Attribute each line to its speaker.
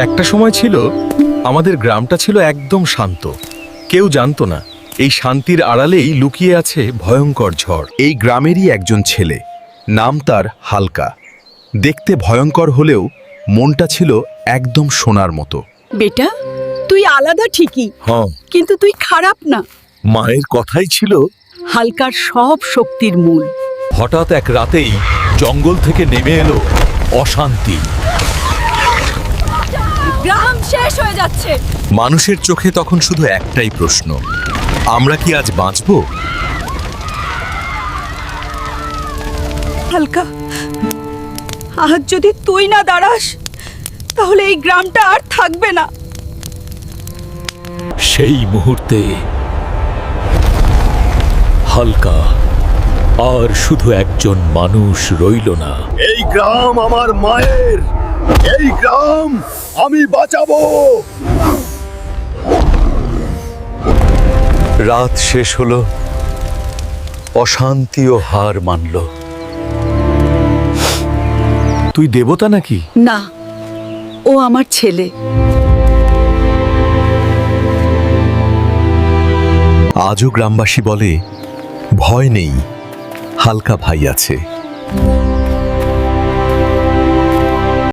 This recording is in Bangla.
Speaker 1: একটা সময় ছিল আমাদের গ্রামটা ছিল একদম শান্ত। কেউ জানতো না এই শান্তির আড়ালেই লুকিয়ে আছে ভয়ঙ্কর ঝড়।
Speaker 2: এই গ্রামেরই একজন ছেলে, নাম তার হালকা। দেখতে ভয়ঙ্কর হলেও মনটা ছিল একদম সোনার মতো।
Speaker 3: বেটা, তুই আলাদা ঠিকই,
Speaker 1: হ্যাঁ,
Speaker 3: কিন্তু তুই খারাপ না।
Speaker 1: মায়ের কথাই ছিল।
Speaker 3: হালকার সব শক্তির মূল।
Speaker 1: হঠাৎ এক রাতেই জঙ্গল থেকে নেমে এলো অশান্তি।
Speaker 3: গ্রাম শেষ হয়ে যাচ্ছে।
Speaker 1: মানুষের চোখে তখন শুধু একটাই প্রশ্ন, আমরা কি আজ বাঁচবো?
Speaker 3: হালকা, আজ যদি তুই না দাঁড়াস তাহলে এই গ্রামটা আর থাকবে না।
Speaker 4: সেই মুহূর্তে হালকা আর শুধু একজন মানুষ রইল না।
Speaker 2: এই গ্রাম আমার মায়ের, এই গ্রাম আমি বাঁচাবো।
Speaker 4: রাত শেষ হলো, অশান্তিও হার মানল।
Speaker 1: তুই দেবতা নাকি?
Speaker 3: না, ও আমার ছেলে।
Speaker 2: আজও গ্রামবাসী বলে, ভয় নেই, হালকা ভাই আছে।